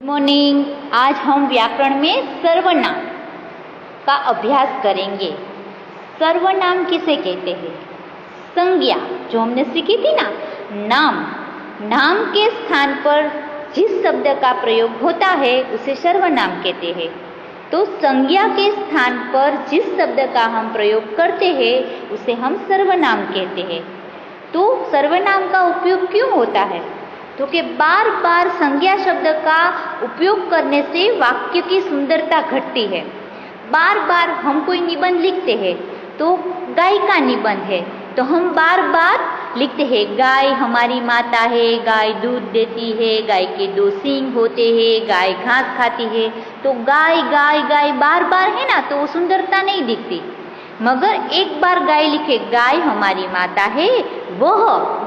Morning. आज हम व्याकरण में सर्वनाम का अभ्यास करेंगे। सर्वनाम किसे कहते हैं? संज्ञा जो हमने सीखी थी ना, नाम के स्थान पर जिस शब्द का प्रयोग होता है उसे सर्वनाम कहते हैं। तो संज्ञा के स्थान पर जिस शब्द का हम प्रयोग करते हैं उसे हम सर्वनाम कहते हैं। तो सर्वनाम का उपयोग क्यों होता है? तो कि बार बार संज्ञा शब्द का उपयोग करने से वाक्य की सुंदरता घटती है। बार बार हम कोई निबंध लिखते हैं तो गाय का निबंध है तो हम बार बार लिखते हैं गाय हमारी माता है, गाय दूध देती है, गाय के 2 सींग होते हैं, गाय घास खाती है। तो गाय गाय गाय बार बार है ना, तो वो सुंदरता नहीं दिखती। मगर एक बार गाय लिखे गाय हमारी माता है, वह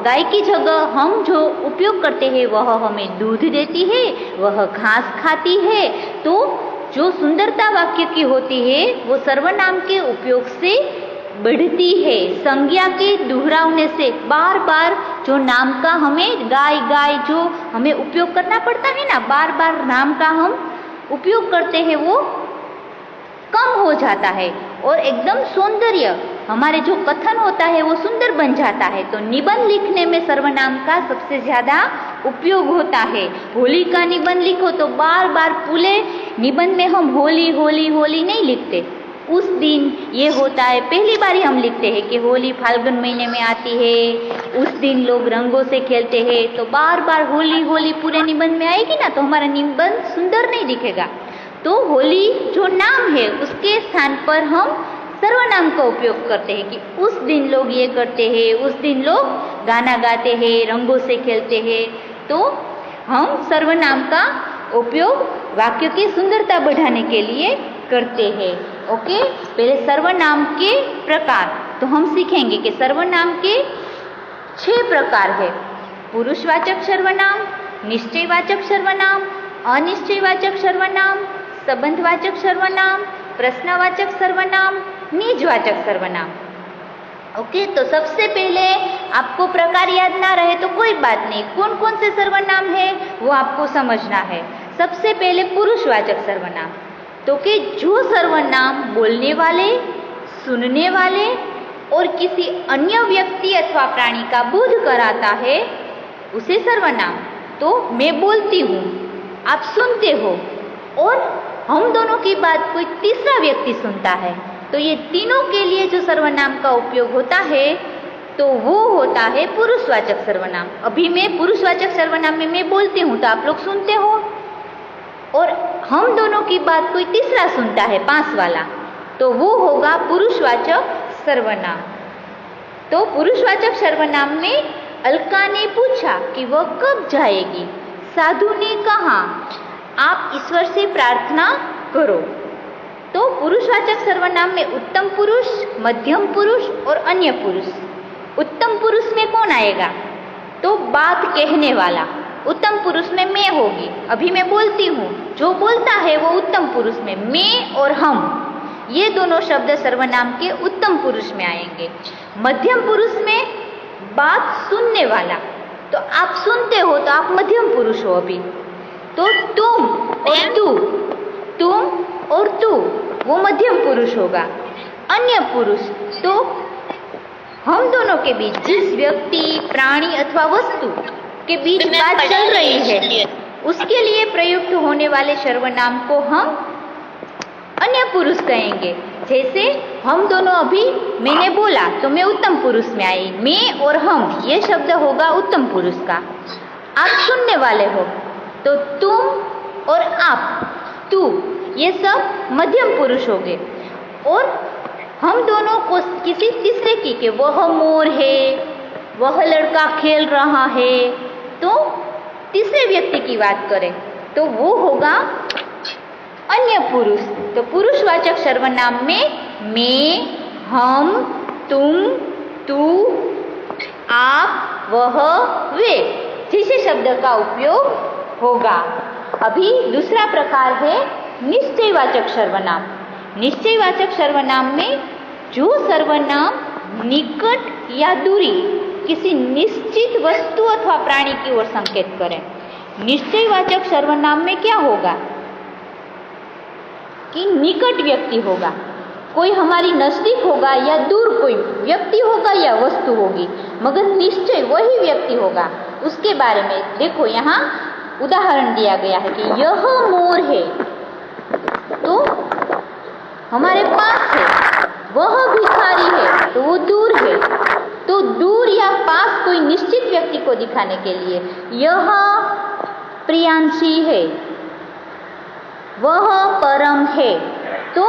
गाय की जगह हम जो उपयोग करते हैं वह हमें दूध देती है, वह घास खाती है। तो जो सुंदरता वाक्य की होती है वो सर्वनाम के उपयोग से बढ़ती है। संज्ञा के दोहरावने से बार बार जो नाम का हमें गाय गाय जो हमें उपयोग करना पड़ता है ना, बार बार नाम का हम उपयोग करते हैं वो कम हो जाता है और एकदम सौंदर्य हमारे जो कथन होता है वो सुंदर बन जाता है। तो निबंध लिखने में सर्वनाम का सबसे ज्यादा उपयोग होता है। होली का निबंध लिखो तो बार बार पूरे निबंध में हम होली होली होली नहीं लिखते। उस दिन ये होता है, पहली बार ही हम लिखते हैं कि होली फाल्गुन महीने में आती है, उस दिन लोग रंगों से खेलते हैं। तो बार बार होली होली पूरे निबंध में आएगी ना तो हमारा निबंध सुंदर नहीं दिखेगा। तो होली जो नाम है उसके स्थान पर हम सर्वनाम का उपयोग करते हैं कि उस दिन लोग ये करते हैं, उस दिन लोग गाना गाते हैं, रंगों से खेलते हैं। तो हम सर्वनाम का उपयोग वाक्य की सुंदरता बढ़ाने के लिए करते हैं। ओके, पहले सर्वनाम के प्रकार तो हम सीखेंगे कि सर्वनाम के 6 प्रकार है। पुरुषवाचक सर्वनाम, निश्चयवाचक सर्वनाम, अनिश्चयवाचक सर्वनाम, संबंधवाचक सर्वनाम, प्रश्नवाचक सर्वनाम, निजवाचक सर्वनाम। ओके, तो सबसे पहले आपको प्रकार याद ना रहे तो कोई बात नहीं, कौन कौन से सर्वनाम है वो आपको समझना है। सबसे पहले पुरुषवाचक सर्वनाम, तो कि जो सर्वनाम बोलने वाले, सुनने वाले और किसी अन्य व्यक्ति अथवा प्राणी का बोध कराता है उसे सर्वनाम। तो मैं बोलती हूँ, आप सुनते हो और हम दोनों की बात कोई तीसरा व्यक्ति सुनता है, तो ये तीनों के लिए जो सर्वनाम का उपयोग होता है तो वो होता है पुरुषवाचक सर्वनाम। अभी मैं पुरुषवाचक सर्वनाम में मैं बोलती हूँ तो आप लोग सुनते हो और हम दोनों की बात कोई तीसरा सुनता है, 5 वाला, तो वो होगा पुरुषवाचक सर्वनाम। तो पुरुषवाचक सर्वनाम में अलका ने पूछा कि वह कब जाएगी, साधु ने कहा आप ईश्वर से प्रार्थना करो। तो पुरुषवाचक सर्वनाम में उत्तम पुरुष, मध्यम पुरुष और अन्य पुरुष। उत्तम पुरुष में कौन आएगा? तो बात कहने वाला। उत्तम पुरुष में मैं होगी, अभी मैं बोलती हूँ, जो बोलता है वो उत्तम पुरुष में मैं और हम, ये दोनों शब्द सर्वनाम के उत्तम पुरुष में आएंगे। मध्यम पुरुष में बात सुनने वाला, तो आप सुनते हो तो आप मध्यम पुरुष हो अभी। तो तुम और तू, तुम और तू वो मध्यम पुरुष होगा। अन्य पुरुष, तो हम दोनों के बीच जिस व्यक्ति, प्राणी अथवा वस्तु के बीच बात चल रही है उसके लिए प्रयुक्त होने वाले सर्वनाम को हम अन्य पुरुष कहेंगे। जैसे हम दोनों अभी मैंने बोला तो मैं उत्तम पुरुष में आई, मैं और हम ये शब्द होगा उत्तम पुरुष का। आप सुनने वाले हो तो तुम और आप, तू, ये सब मध्यम पुरुष हो गए। और हम दोनों को किसी तीसरे की कि वह मोर है, वह लड़का खेल रहा है, तो तीसरे व्यक्ति की बात करें तो वो होगा अन्य पुरुष। तो पुरुषवाचक सर्वनाम में मैं, हम, तुम, तू, आप, वह, वे जैसे शब्द का उपयोग होगा। अभी दूसरा प्रकार है निश्चयवाचक सर्वनाम। निश्चयवाचक सर्वनाम में जो सर्वनाम निकट या दूरी किसी निश्चित वस्तु अथवा प्राणी की ओर संकेत करें। निश्चयवाचक सर्वनाम में क्या होगा कि निकट व्यक्ति होगा, कोई हमारी नजदीक होगा या दूर कोई व्यक्ति होगा या वस्तु होगी, मगर निश्चय वही व्यक्ति होगा। उसके बारे में देखो यहाँ उदाहरण दिया गया है कि यह मोर है, तो हमारे पास है, वह भिखारी है तो वो दूर है, तो दूर या पास कोई निश्चित व्यक्ति को दिखाने के लिए यह प्रियांशी है, वह परम है, तो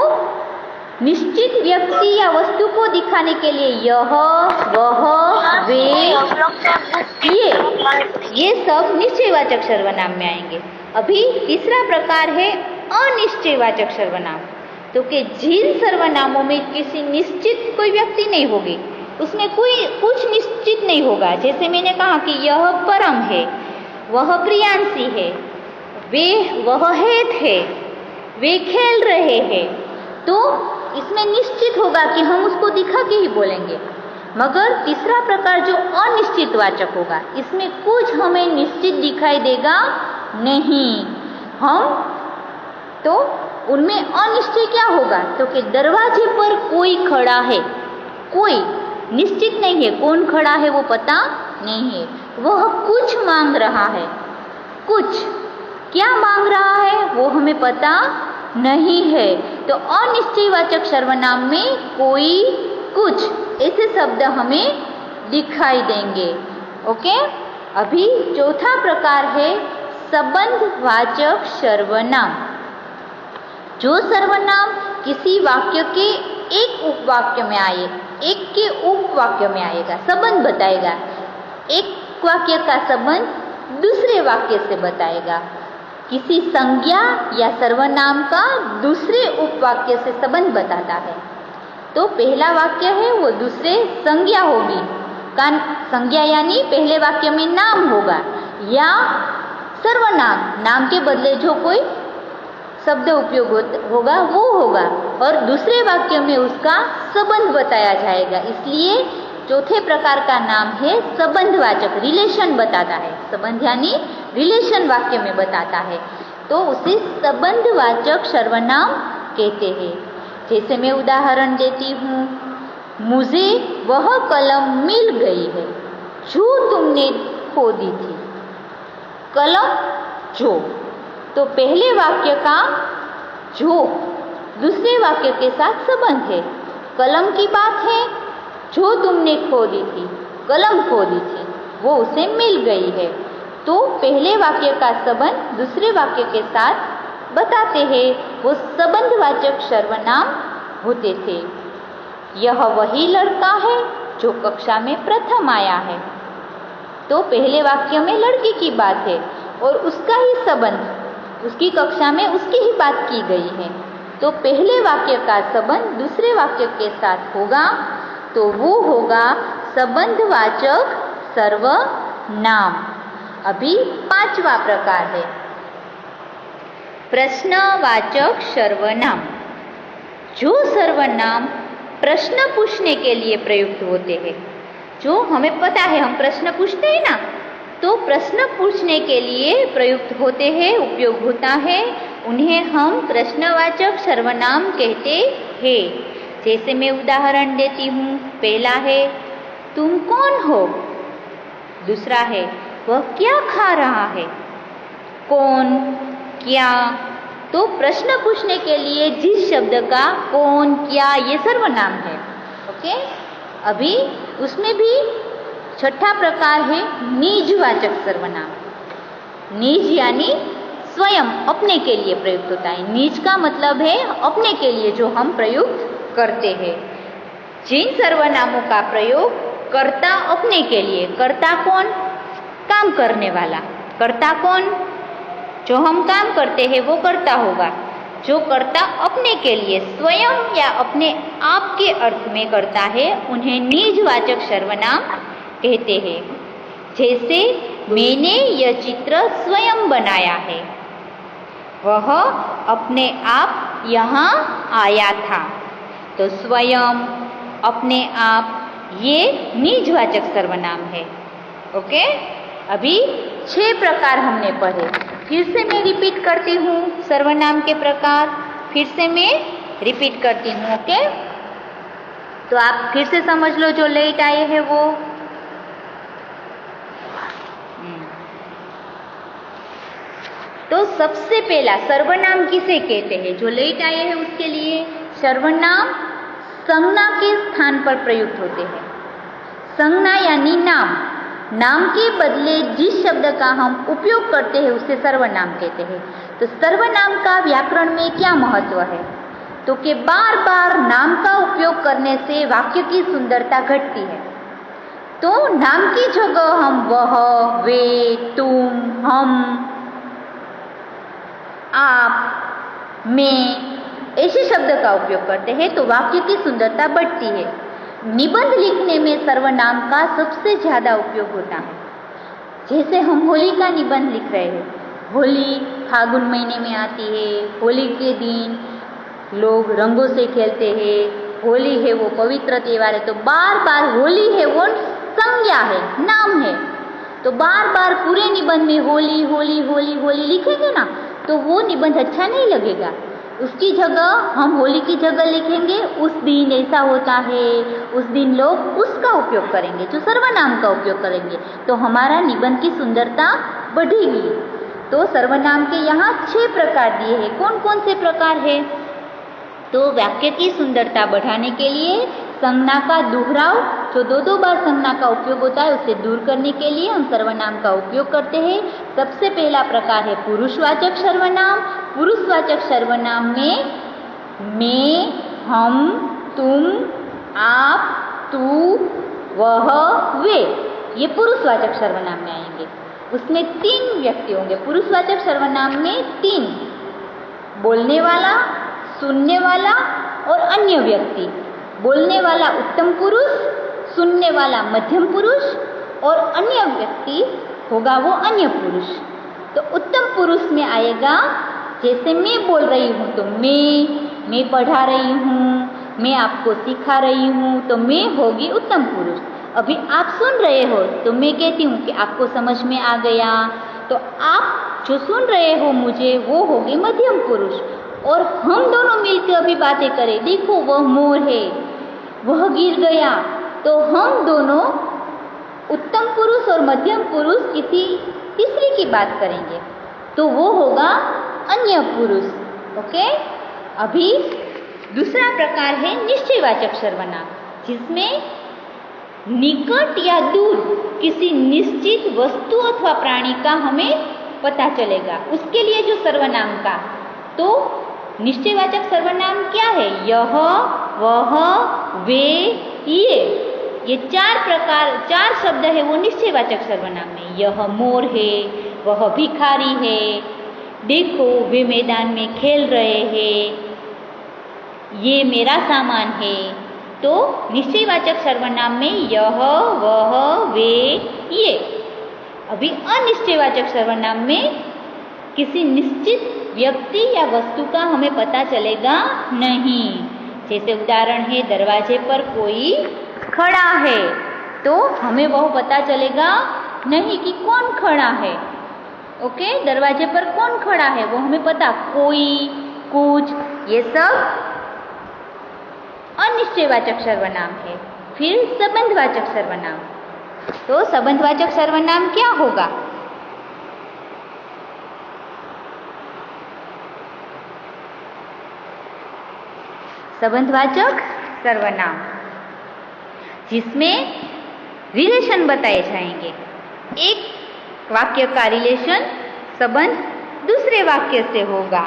निश्चित व्यक्ति या वस्तु को दिखाने के लिए यह, वह, वे, ये सब निश्चयवाचक सर्वनाम में आएंगे। अभी तीसरा प्रकार है अनिश्चयवाचक सर्वनाम, तो कि जिन सर्वनामों में किसी निश्चित कोई व्यक्ति नहीं होगी, उसमें कोई कुछ निश्चित नहीं होगा। जैसे मैंने कहा कि यह परम है, वह प्रियांशी है, वह हेत है, वे खेल रहे हैं, तो इसमें निश्चित होगा कि हम उसको दिखा के ही बोलेंगे। मगर तीसरा प्रकार जो अनिश्चित वाचक होगा, इसमें कुछ हमें निश्चित दिखाई देगा नहीं, हम तो उनमें अनिश्चय क्या होगा, तो कि दरवाजे पर कोई खड़ा है, कोई निश्चित नहीं है, कौन खड़ा है वो पता नहीं है, वह कुछ मांग रहा है, कुछ क्या मांग रहा है वो हमें पता नहीं है। तो अनिश्चयवाचक सर्वनाम में कोई, कुछ ऐसे शब्द हमें दिखाई देंगे। ओके, अभी चौथा प्रकार है संबंधवाचक सर्वनाम। जो सर्वनाम किसी वाक्य के एक उपवाक्य में आए, एक के उपवाक्य में आएगा, संबंध बताएगा, एक वाक्य का संबंध दूसरे वाक्य से बताएगा, किसी संज्ञा या सर्वनाम का दूसरे उपवाक्य से संबंध बताता है। तो पहला वाक्य है वो दूसरे संज्ञा होगी, संज्ञा यानी पहले वाक्य में नाम होगा या सर्वनाम, नाम के बदले जो कोई शब्द उपयोग होगा वो होगा, और दूसरे वाक्य में उसका संबंध बताया जाएगा। इसलिए चौथे प्रकार का नाम है संबंधवाचक, रिलेशन बताता है, संबंध यानी रिलेशन वाक्य में बताता है, तो उसे संबंधवाचक सर्वनाम कहते हैं। जैसे मैं उदाहरण देती हूँ, मुझे वह कलम मिल गई है जो तुमने खो दी थी। कलम जो, तो पहले वाक्य का जो दूसरे वाक्य के साथ संबंध है, कलम की बात है, जो तुमने खो दी थी, कलम खो दी थी, वो उसे मिल गई है, तो पहले वाक्य का संबंध दूसरे वाक्य के साथ बताते हैं, वो संबंधवाचक सर्वनाम होते थे। यह वही लड़का है जो कक्षा में प्रथम आया है, तो पहले वाक्य में लड़के की बात है और उसका ही संबंध, उसकी कक्षा में उसकी ही बात की गई है, तो पहले वाक्य का संबंध दूसरे वाक्य के साथ होगा, तो वो होगा संबंधवाचक सर्वनाम। अभी पांचवा प्रकार है प्रश्नवाचक सर्वनाम। जो सर्वनाम प्रश्न पूछने के लिए प्रयुक्त होते हैं, जो हमें पता है हम प्रश्न पूछते हैं ना, तो प्रश्न पूछने के लिए प्रयुक्त होते हैं, उपयोग होता है, उन्हें हम प्रश्नवाचक सर्वनाम कहते हैं। जैसे मैं उदाहरण देती हूँ, पहला है तुम कौन हो, दूसरा है वह क्या खा रहा है, कौन, क्या, तो प्रश्न पूछने के लिए जिस शब्द का कौन, क्या ये सर्वनाम है। ओके, अभी उसमें भी छठा प्रकार है निजवाचक सर्वनाम। निज यानी स्वयं, अपने के लिए प्रयुक्त होता है। निज का मतलब है अपने के लिए जो हम प्रयुक्त करते हैं। जिन सर्वनामों का प्रयोग कर्ता अपने के लिए, कर्ता कौन, काम करने वाला, कर्ता कौन, जो हम काम करते हैं वो कर्ता होगा, जो कर्ता अपने के लिए स्वयं या अपने आप के अर्थ में करता है, उन्हें निजवाचक सर्वनाम कहते हैं। जैसे मैंने यह चित्र स्वयं बनाया है, वह अपने आप यहाँ आया था, तो स्वयं, अपने आप, ये निजवाचक सर्वनाम है। ओके, अभी 6 प्रकार हमने पढ़े। फिर से मैं रिपीट करती हूँ सर्वनाम के प्रकार, फिर से मैं रिपीट करती हूँ। ओके, तो आप फिर से समझ लो जो लेट आए हैं वो। तो सबसे पहला सर्वनाम किसे कहते हैं? जो लेट आए हैं उसके लिए सर्वनाम संज्ञा के स्थान पर प्रयुक्त होते हैं। संज्ञा यानी नाम, नाम के बदले जिस शब्द का हम उपयोग करते हैं उसे सर्वनाम कहते हैं। तो सर्वनाम का व्याकरण में क्या महत्व है? तो कि बार बार नाम का उपयोग करने से वाक्य की सुंदरता घटती है। तो नाम की जगह हम वह, वे, तुम, हम, आप, मैं ऐसे शब्द का उपयोग करते हैं तो वाक्य की सुंदरता बढ़ती है। निबंध लिखने में सर्वनाम का सबसे ज्यादा उपयोग होता है। जैसे हम होली का निबंध लिख रहे हैं, होली फागुन महीने में आती है, होली के दिन लोग रंगों से खेलते हैं, होली है वो पवित्र त्योहार है, तो बार बार होली है वो संज्ञा है, नाम है, तो बार बार पूरे निबंध में होली होली होली होली लिखेंगे ना तो वो निबंध अच्छा नहीं लगेगा। उसकी जगह हम होली की जगह लिखेंगे उस दिन ऐसा होता है, उस दिन लोग उसका उपयोग करेंगे, जो सर्वनाम का उपयोग करेंगे, तो हमारा निबंध की सुंदरता बढ़ेगी। तो सर्वनाम के यहाँ 6 प्रकार दिए हैं। कौन कौन से प्रकार है? तो वाक्य की सुंदरता बढ़ाने के लिए संज्ञा का दोहराव, जो 2 बार संज्ञा का उपयोग होता है उसे दूर करने के लिए हम सर्वनाम का उपयोग करते हैं। सबसे पहला प्रकार है पुरुषवाचक सर्वनाम। पुरुषवाचक सर्वनाम में मैं, हम, तुम, आप, तू, वह, वे, ये पुरुषवाचक सर्वनाम में आएंगे। उसमें 3 व्यक्ति होंगे। पुरुषवाचक सर्वनाम में 3, बोलने वाला, सुनने वाला और अन्य व्यक्ति। बोलने वाला उत्तम पुरुष, सुनने वाला मध्यम पुरुष और अन्य व्यक्ति होगा वो अन्य पुरुष। तो उत्तम पुरुष में आएगा, जैसे मैं बोल रही हूँ तो मैं पढ़ा रही हूँ, मैं आपको सिखा रही हूँ, तो मैं होगी उत्तम पुरुष। अभी आप सुन रहे हो तो मैं कहती हूँ कि आपको समझ में आ गया, तो आप जो सुन रहे हो मुझे वो होगी मध्यम पुरुष। और हम दोनों मिलकर अभी बातें करें, देखो वह मोर है, वह गिर गया, तो हम दोनों उत्तम पुरुष और मध्यम पुरुष किसी तीसरे की बात करेंगे तो वो होगा अन्य पुरुष। ओके, अभी दूसरा प्रकार है निश्चयवाचक सर्वनाम, जिसमें निकट या दूर किसी निश्चित वस्तु अथवा प्राणी का हमें पता चलेगा, उसके लिए जो सर्वनाम का। तो निश्चयवाचक सर्वनाम क्या है? यह, वह, वे, ये 4 शब्द है वो निश्चयवाचक सर्वनाम में। यह मोर है, वह भिखारी है, देखो वे मैदान में खेल रहे हैं, ये मेरा सामान है। तो निश्चयवाचक सर्वनाम में यह, वह, वे, ये। अभी अनिश्चयवाचक सर्वनाम में किसी निश्चित व्यक्ति या वस्तु का हमें पता चलेगा नहीं। जैसे उदाहरण है, दरवाजे पर कोई खड़ा है तो हमें वह पता चलेगा नहीं कि कौन खड़ा है। ओके, दरवाजे पर कौन खड़ा है वो हमें पता, कोई, कुछ, ये सब अनिश्चयवाचक सर्वनाम है। फिर संबंधवाचक सर्वनाम। तो संबंधवाचक सर्वनाम क्या होगा? संबंधवाचक सर्वनाम जिसमें रिलेशन बताए जाएंगे। एक वाक्य का रिलेशन, संबंध दूसरे वाक्य से होगा।